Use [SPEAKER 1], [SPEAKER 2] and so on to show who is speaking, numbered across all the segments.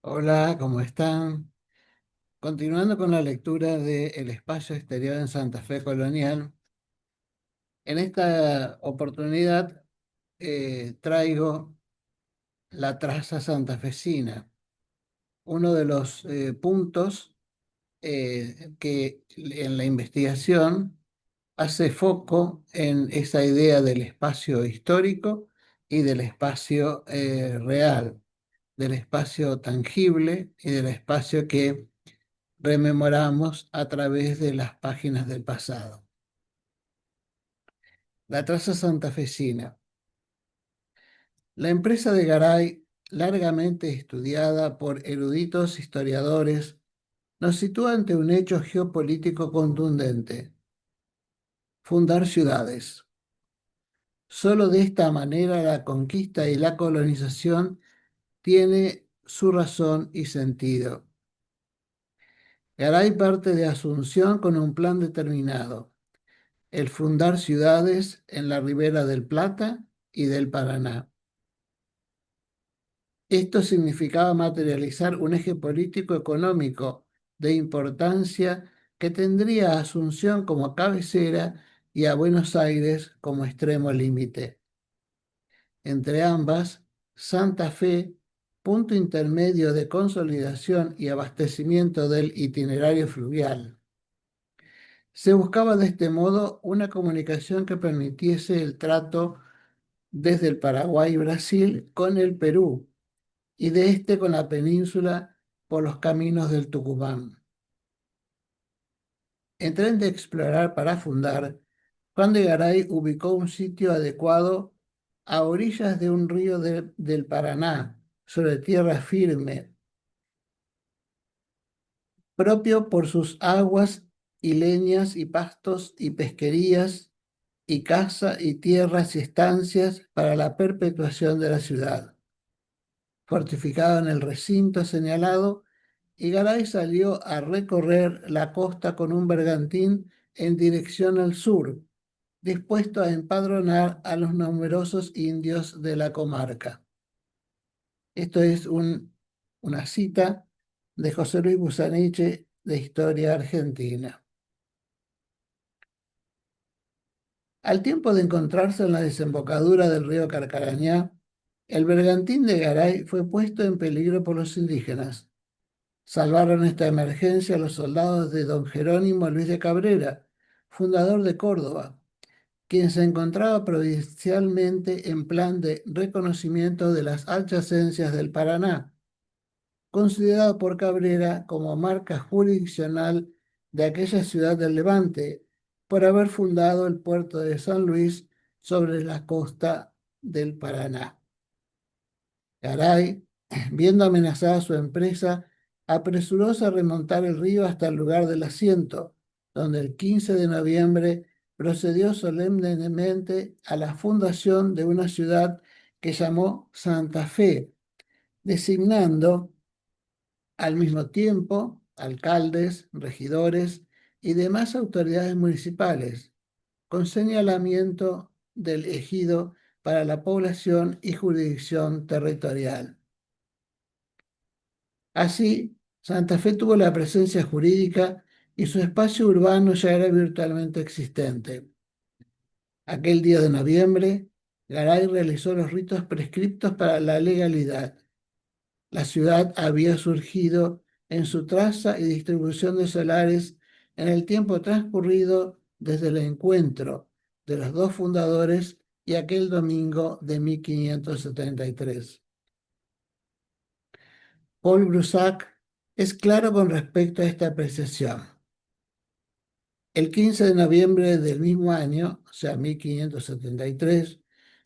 [SPEAKER 1] Hola, ¿cómo están? Continuando con la lectura de El espacio exterior en Santa Fe Colonial, en esta oportunidad traigo la traza santafesina, uno de los puntos que en la investigación hace foco en esa idea del espacio histórico y del espacio real, del espacio tangible y del espacio que rememoramos a través de las páginas del pasado. La traza santafesina. La empresa de Garay, largamente estudiada por eruditos historiadores, nos sitúa ante un hecho geopolítico contundente: fundar ciudades. Solo de esta manera la conquista y la colonización tiene su razón y sentido. Garay parte de Asunción con un plan determinado: el fundar ciudades en la ribera del Plata y del Paraná. Esto significaba materializar un eje político-económico de importancia que tendría a Asunción como cabecera y a Buenos Aires como extremo límite. Entre ambas, Santa Fe, punto intermedio de consolidación y abastecimiento del itinerario fluvial. Se buscaba de este modo una comunicación que permitiese el trato desde el Paraguay y Brasil con el Perú y de este con la península por los caminos del Tucumán. En tren de explorar para fundar, Juan de Garay ubicó un sitio adecuado a orillas de un río del Paraná, sobre tierra firme, propio por sus aguas y leñas y pastos y pesquerías y casa y tierras y estancias para la perpetuación de la ciudad. Fortificado en el recinto señalado, y Garay salió a recorrer la costa con un bergantín en dirección al sur, dispuesto a empadronar a los numerosos indios de la comarca. Esto es una cita de José Luis Busaniche de Historia Argentina. Al tiempo de encontrarse en la desembocadura del río Carcarañá, el bergantín de Garay fue puesto en peligro por los indígenas. Salvaron esta emergencia los soldados de don Jerónimo Luis de Cabrera, fundador de Córdoba, quien se encontraba provincialmente en plan de reconocimiento de las adyacencias del Paraná, considerado por Cabrera como marca jurisdiccional de aquella ciudad del Levante, por haber fundado el puerto de San Luis sobre la costa del Paraná. Garay, viendo amenazada su empresa, apresuróse a remontar el río hasta el lugar del asiento, donde el 15 de noviembre procedió solemnemente a la fundación de una ciudad que llamó Santa Fe, designando al mismo tiempo alcaldes, regidores y demás autoridades municipales, con señalamiento del ejido para la población y jurisdicción territorial. Así, Santa Fe tuvo la presencia jurídica y su espacio urbano ya era virtualmente existente. Aquel día de noviembre, Garay realizó los ritos prescriptos para la legalidad. La ciudad había surgido en su traza y distribución de solares en el tiempo transcurrido desde el encuentro de los dos fundadores y aquel domingo de 1573. Paul Broussard es claro con respecto a esta apreciación. El 15 de noviembre del mismo año, o sea, 1573,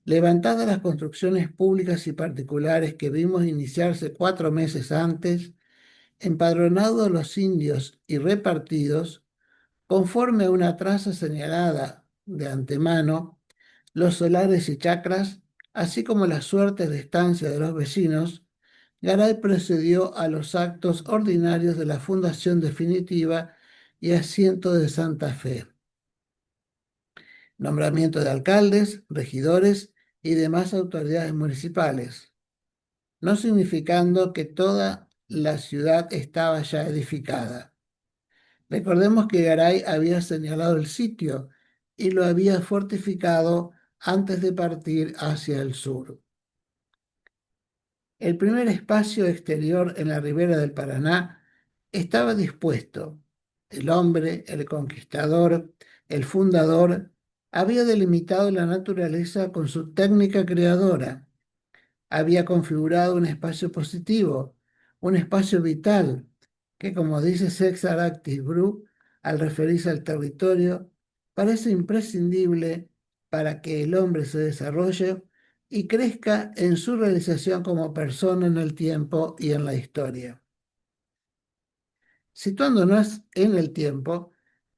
[SPEAKER 1] levantadas las construcciones públicas y particulares que vimos iniciarse 4 meses antes, empadronados los indios y repartidos, conforme a una traza señalada de antemano, los solares y chacras, así como las suertes de estancia de los vecinos, Garay procedió a los actos ordinarios de la fundación definitiva y asiento de Santa Fe: nombramiento de alcaldes, regidores y demás autoridades municipales, no significando que toda la ciudad estaba ya edificada. Recordemos que Garay había señalado el sitio y lo había fortificado antes de partir hacia el sur. El primer espacio exterior en la ribera del Paraná estaba dispuesto. El hombre, el conquistador, el fundador, había delimitado la naturaleza con su técnica creadora. Había configurado un espacio positivo, un espacio vital, que como dice César Actis-Bru, al referirse al territorio, parece imprescindible para que el hombre se desarrolle y crezca en su realización como persona en el tiempo y en la historia. Situándonos en el tiempo,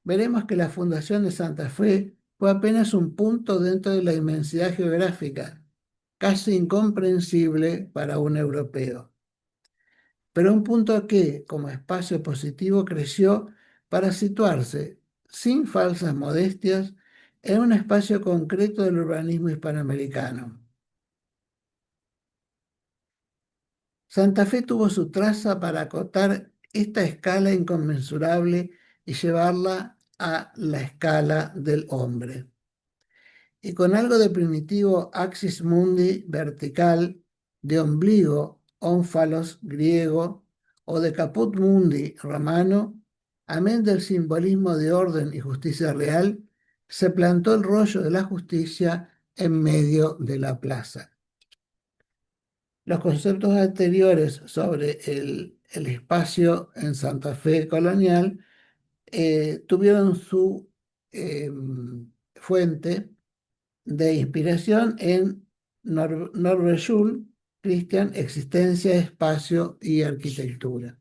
[SPEAKER 1] veremos que la fundación de Santa Fe fue apenas un punto dentro de la inmensidad geográfica, casi incomprensible para un europeo, pero un punto que, como espacio positivo, creció para situarse, sin falsas modestias, en un espacio concreto del urbanismo hispanoamericano. Santa Fe tuvo su traza para acotar esta escala inconmensurable y llevarla a la escala del hombre. Y con algo de primitivo axis mundi vertical, de ombligo, ónfalos griego, o de caput mundi romano, amén del simbolismo de orden y justicia real, se plantó el rollo de la justicia en medio de la plaza. Los conceptos anteriores sobre el espacio en Santa Fe colonial tuvieron su fuente de inspiración en Norbert Schul, Christian, Existencia, Espacio y Arquitectura.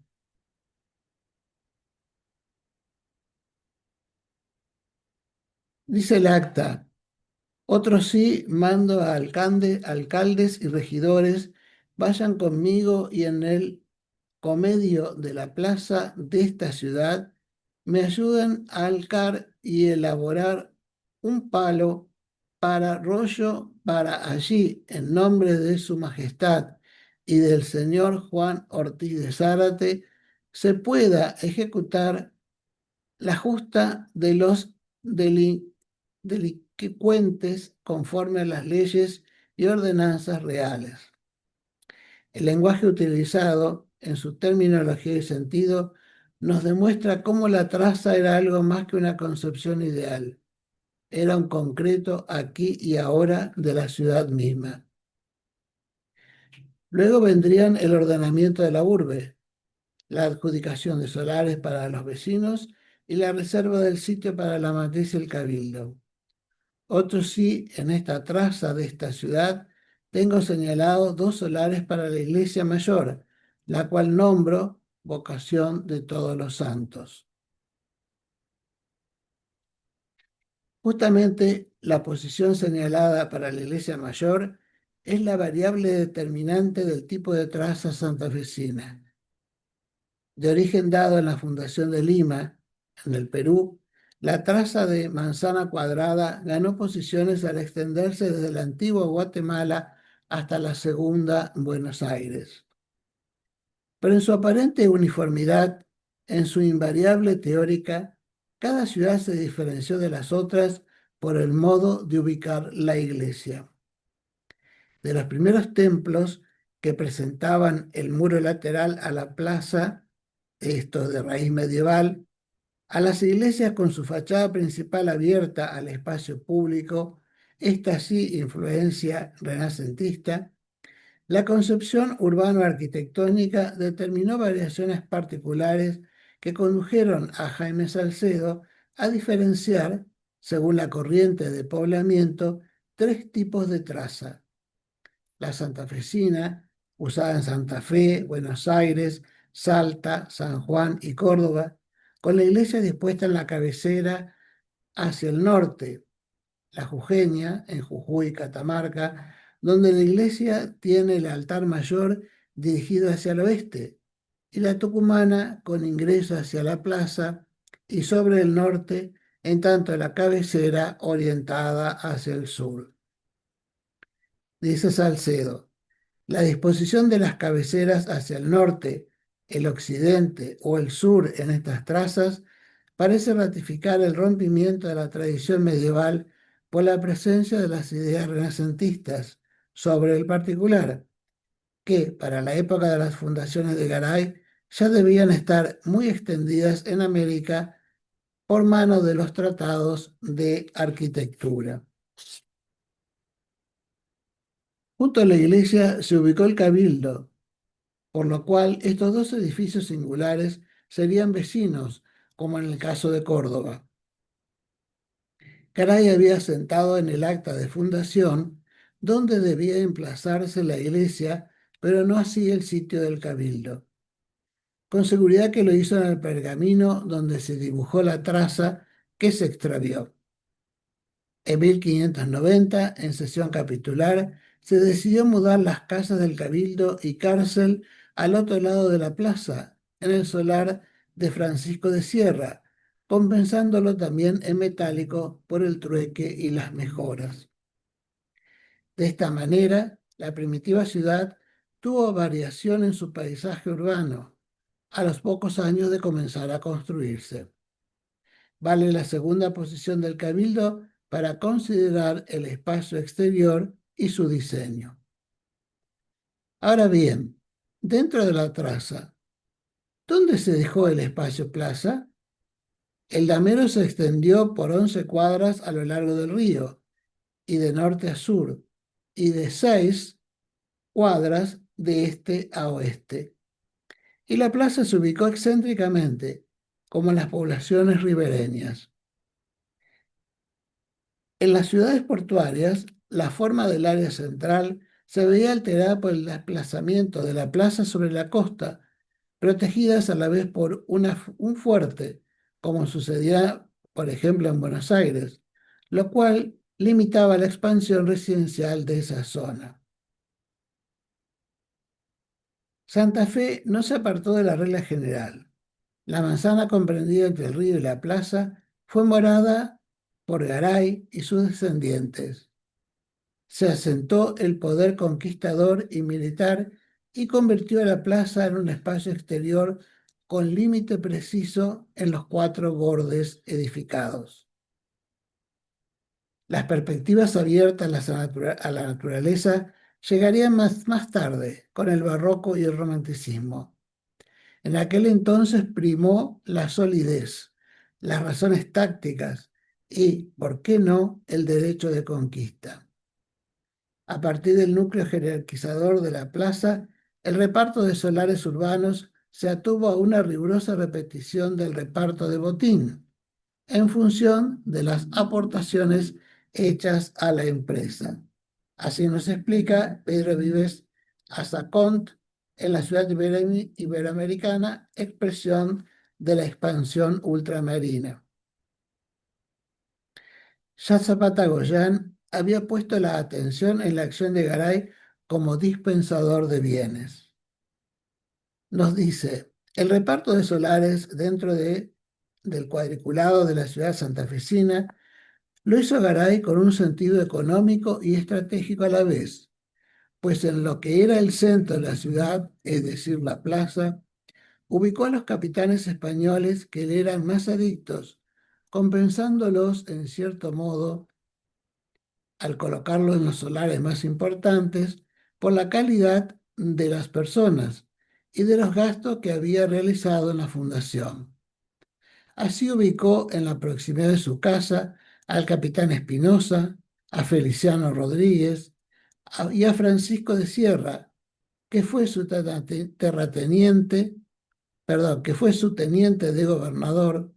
[SPEAKER 1] Dice el acta, otros sí mando a alcaldes y regidores, vayan conmigo y en el comedio de la plaza de esta ciudad, me ayudan a alcar y elaborar un palo para rollo para allí, en nombre de su majestad y del señor Juan Ortiz de Zárate, se pueda ejecutar la justa de los delincuentes conforme a las leyes y ordenanzas reales. El lenguaje utilizado, en su terminología y sentido, nos demuestra cómo la traza era algo más que una concepción ideal. Era un concreto aquí y ahora de la ciudad misma. Luego vendrían el ordenamiento de la urbe, la adjudicación de solares para los vecinos y la reserva del sitio para la matriz y el cabildo. Otro sí, en esta traza de esta ciudad, tengo señalado 2 solares para la iglesia mayor, la cual nombro vocación de todos los santos. Justamente la posición señalada para la iglesia mayor es la variable determinante del tipo de traza santafesina. De origen dado en la fundación de Lima, en el Perú, la traza de manzana cuadrada ganó posiciones al extenderse desde la antigua Guatemala hasta la segunda Buenos Aires. Pero en su aparente uniformidad, en su invariable teórica, cada ciudad se diferenció de las otras por el modo de ubicar la iglesia. De los primeros templos que presentaban el muro lateral a la plaza, esto de raíz medieval, a las iglesias con su fachada principal abierta al espacio público, esta sí influencia renacentista, la concepción urbano-arquitectónica determinó variaciones particulares que condujeron a Jaime Salcedo a diferenciar, según la corriente de poblamiento, 3 tipos de traza: la santafesina, usada en Santa Fe, Buenos Aires, Salta, San Juan y Córdoba, con la iglesia dispuesta en la cabecera hacia el norte, la jujeña, en Jujuy, Catamarca, donde la iglesia tiene el altar mayor dirigido hacia el oeste, y la tucumana con ingreso hacia la plaza y sobre el norte, en tanto la cabecera orientada hacia el sur. Dice Salcedo, la disposición de las cabeceras hacia el norte, El occidente o el sur en estas trazas parece ratificar el rompimiento de la tradición medieval por la presencia de las ideas renacentistas sobre el particular, que para la época de las fundaciones de Garay ya debían estar muy extendidas en América por mano de los tratados de arquitectura. Junto a la iglesia se ubicó el cabildo, por lo cual estos dos edificios singulares serían vecinos, como en el caso de Córdoba. Garay había sentado en el acta de fundación donde debía emplazarse la iglesia, pero no así el sitio del cabildo. Con seguridad que lo hizo en el pergamino donde se dibujó la traza que se extravió. En 1590, en sesión capitular, se decidió mudar las casas del cabildo y cárcel al otro lado de la plaza, en el solar de Francisco de Sierra, compensándolo también en metálico por el trueque y las mejoras. De esta manera, la primitiva ciudad tuvo variación en su paisaje urbano, a los pocos años de comenzar a construirse. Vale la segunda posición del cabildo para considerar el espacio exterior y su diseño. Ahora bien, dentro de la traza, ¿dónde se dejó el espacio plaza? El damero se extendió por 11 cuadras a lo largo del río, y de norte a sur, y de 6 cuadras de este a oeste. Y la plaza se ubicó excéntricamente, como en las poblaciones ribereñas. En las ciudades portuarias, la forma del área central se veía alterada por el desplazamiento de la plaza sobre la costa, protegidas a la vez por un fuerte, como sucedía, por ejemplo, en Buenos Aires, lo cual limitaba la expansión residencial de esa zona. Santa Fe no se apartó de la regla general. La manzana comprendida entre el río y la plaza fue morada por Garay y sus descendientes. Se asentó el poder conquistador y militar y convirtió a la plaza en un espacio exterior con límite preciso en los 4 bordes edificados. Las perspectivas abiertas a la naturaleza llegarían más tarde, con el barroco y el romanticismo. En aquel entonces primó la solidez, las razones tácticas y, ¿por qué no?, el derecho de conquista. A partir del núcleo jerarquizador de la plaza, el reparto de solares urbanos se atuvo a una rigurosa repetición del reparto de botín, en función de las aportaciones hechas a la empresa. Así nos explica Pedro Vives Azacont en la ciudad iberoamericana, expresión de la expansión ultramarina. Ya Zapata Goyán había puesto la atención en la acción de Garay como dispensador de bienes. Nos dice, el reparto de solares dentro del cuadriculado de la ciudad santafesina lo hizo Garay con un sentido económico y estratégico a la vez, pues en lo que era el centro de la ciudad, es decir, la plaza, ubicó a los capitanes españoles que le eran más adictos, compensándolos en cierto modo al colocarlo en los solares más importantes por la calidad de las personas y de los gastos que había realizado en la fundación. Así ubicó en la proximidad de su casa al capitán Espinosa, a Feliciano Rodríguez y a Francisco de Sierra, que fue su terrateniente, perdón, que fue su teniente de gobernador,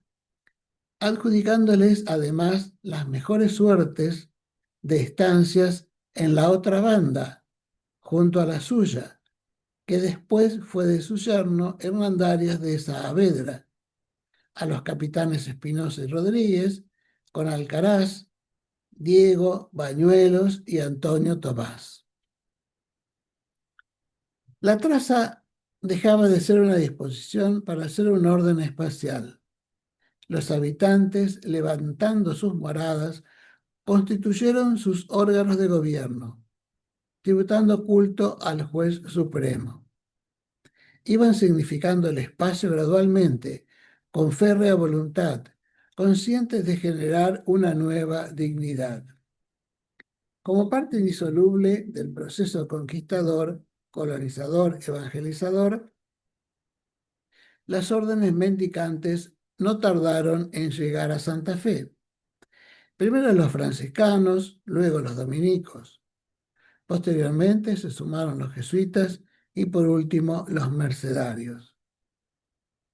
[SPEAKER 1] adjudicándoles además las mejores suertes de estancias en la otra banda, junto a la suya, que después fue de su yerno Hernandarias de Saavedra, a los capitanes Espinosa y Rodríguez, con Alcaraz, Diego, Bañuelos y Antonio Tomás. La traza dejaba de ser una disposición para hacer un orden espacial. Los habitantes, levantando sus moradas, constituyeron sus órganos de gobierno, tributando culto al juez supremo. iban significando el espacio gradualmente, con férrea voluntad, conscientes de generar una nueva dignidad. Como parte indisoluble del proceso conquistador, colonizador, evangelizador, las órdenes mendicantes no tardaron en llegar a Santa Fe. Primero los franciscanos, luego los dominicos. Posteriormente se sumaron los jesuitas y por último los mercedarios.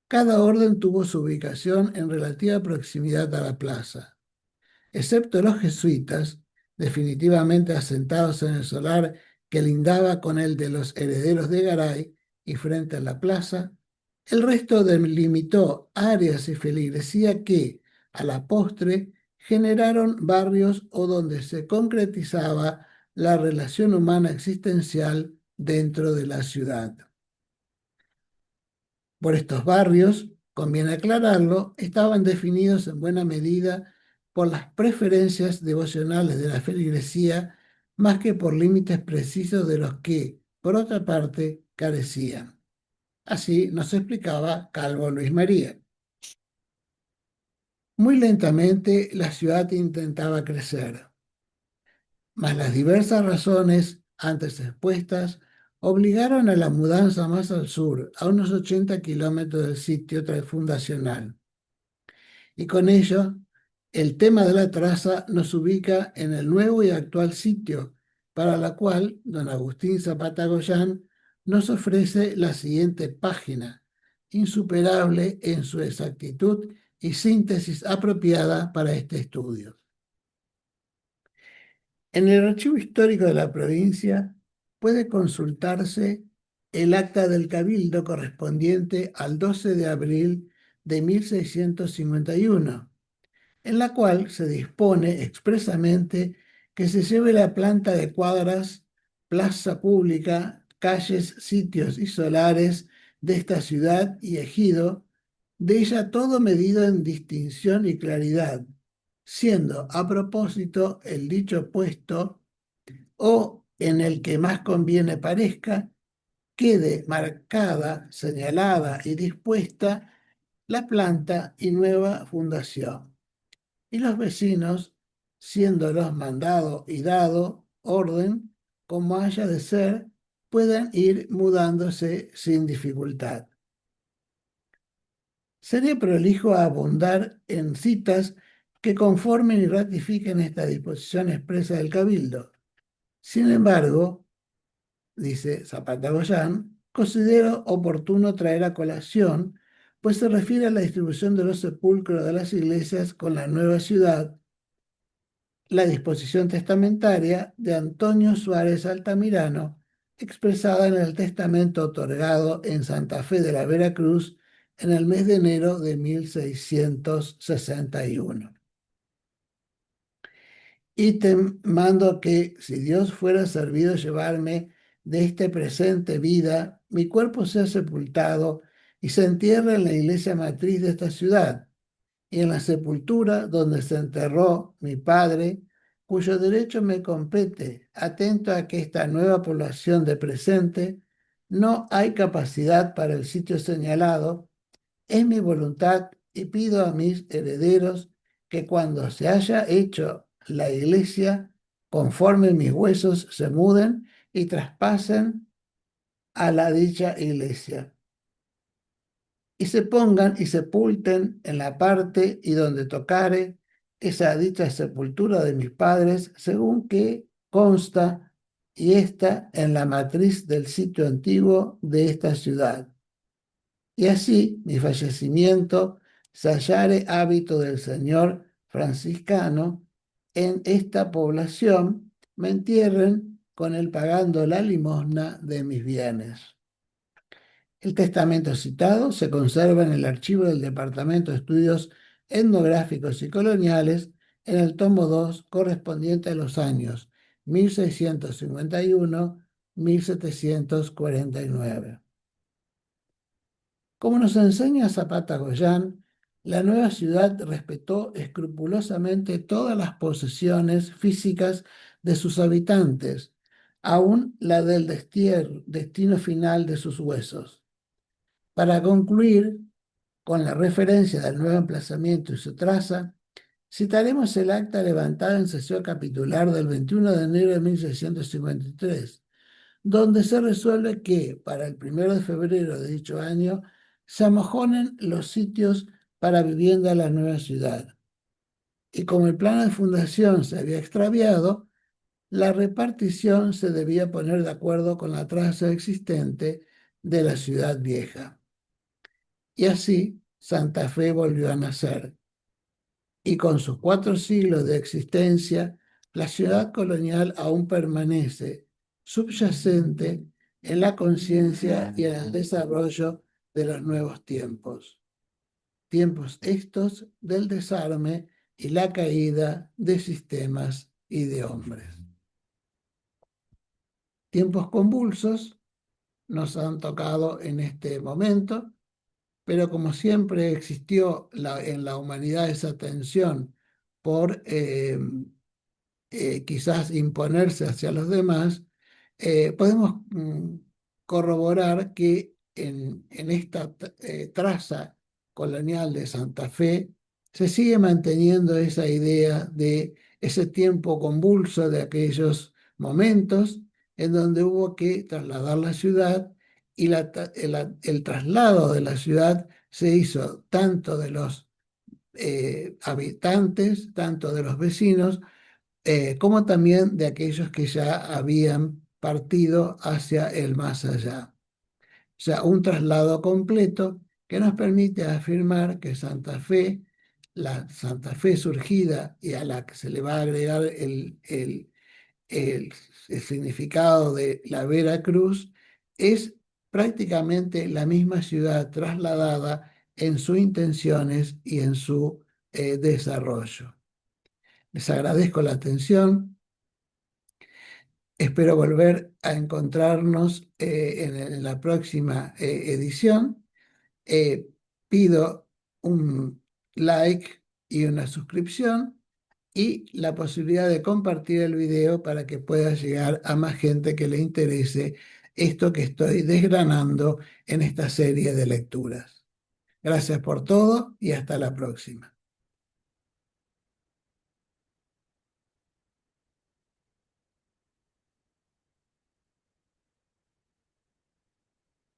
[SPEAKER 1] Cada orden tuvo su ubicación en relativa proximidad a la plaza, excepto los jesuitas, definitivamente asentados en el solar que lindaba con el de los herederos de Garay y frente a la plaza. El resto delimitó áreas y feligresía que, a la postre, generaron barrios o donde se concretizaba la relación humana existencial dentro de la ciudad. Por estos barrios, conviene aclararlo, estaban definidos en buena medida por las preferencias devocionales de la feligresía más que por límites precisos de los que, por otra parte, carecían. Así nos explicaba Calvo Luis María. Muy lentamente la ciudad intentaba crecer, mas las diversas razones antes expuestas obligaron a la mudanza más al sur, a unos 80 kilómetros del sitio fundacional. Y con ello, el tema de la traza nos ubica en el nuevo y actual sitio, para la cual don Agustín Zapata Goyán nos ofrece la siguiente página, insuperable en su exactitud y síntesis apropiada para este estudio. En el archivo histórico de la provincia puede consultarse el acta del cabildo correspondiente al 12 de abril de 1651, en la cual se dispone expresamente que se lleve la planta de cuadras, plaza pública, calles, sitios y solares de esta ciudad y ejido, de ella todo medido en distinción y claridad, siendo a propósito el dicho puesto o en el que más conviene parezca, quede marcada, señalada y dispuesta la planta y nueva fundación. Y los vecinos, siéndolos mandado y dado orden, como haya de ser, puedan ir mudándose sin dificultad. Sería prolijo abundar en citas que conformen y ratifiquen esta disposición expresa del Cabildo. Sin embargo, dice Zapata Goyán, considero oportuno traer a colación, pues se refiere a la distribución de los sepulcros de las iglesias con la nueva ciudad, la disposición testamentaria de Antonio Suárez Altamirano, expresada en el testamento otorgado en Santa Fe de la Veracruz en el mes de enero de 1661. Y te mando que, si Dios fuera servido llevarme de este presente vida, mi cuerpo sea sepultado y se entierre en la iglesia matriz de esta ciudad, y en la sepultura donde se enterró mi padre, cuyo derecho me compete, atento a que esta nueva población de presente no hay capacidad para el sitio señalado, es mi voluntad y pido a mis herederos que cuando se haya hecho la iglesia, conforme mis huesos se muden y traspasen a la dicha iglesia y se pongan y sepulten en la parte y donde tocare esa dicha sepultura de mis padres, según que consta y está en la matriz del sitio antiguo de esta ciudad. Y así mi fallecimiento se hallare hábito del señor franciscano en esta población, me entierren con él pagando la limosna de mis bienes. El testamento citado se conserva en el archivo del Departamento de Estudios Etnográficos y Coloniales en el tomo 2 correspondiente a los años 1651-1749. Como nos enseña Zapata Goyán, la nueva ciudad respetó escrupulosamente todas las posesiones físicas de sus habitantes, aun la del destino final de sus huesos. Para concluir, con la referencia del nuevo emplazamiento y su traza, citaremos el acta levantada en sesión capitular del 21 de enero de 1653, donde se resuelve que para el 1 de febrero de dicho año se amojonen los sitios para vivienda de la nueva ciudad. Y como el plano de fundación se había extraviado, la repartición se debía poner de acuerdo con la traza existente de la ciudad vieja. Y así Santa Fe volvió a nacer. Y con sus 4 siglos de existencia, la ciudad colonial aún permanece subyacente en la conciencia y en el desarrollo de los nuevos tiempos. Tiempos estos del desarme y la caída de sistemas y de hombres. Tiempos convulsos nos han tocado en este momento, pero como siempre existió en la humanidad esa tensión por quizás imponerse hacia los demás, podemos corroborar que en esta traza colonial de Santa Fe se sigue manteniendo esa idea de ese tiempo convulso de aquellos momentos en donde hubo que trasladar la ciudad y el traslado de la ciudad se hizo tanto de los habitantes, tanto de los vecinos, como también de aquellos que ya habían partido hacia el más allá. O sea, un traslado completo que nos permite afirmar que Santa Fe, la Santa Fe surgida y a la que se le va a agregar el, el significado de la Veracruz, es prácticamente la misma ciudad trasladada en sus intenciones y en su desarrollo. Les agradezco la atención. Espero volver a encontrarnos en la próxima edición. Eh, Pido un like y una suscripción y la posibilidad de compartir el video para que pueda llegar a más gente que le interese esto que estoy desgranando en esta serie de lecturas. Gracias por todo y hasta la próxima.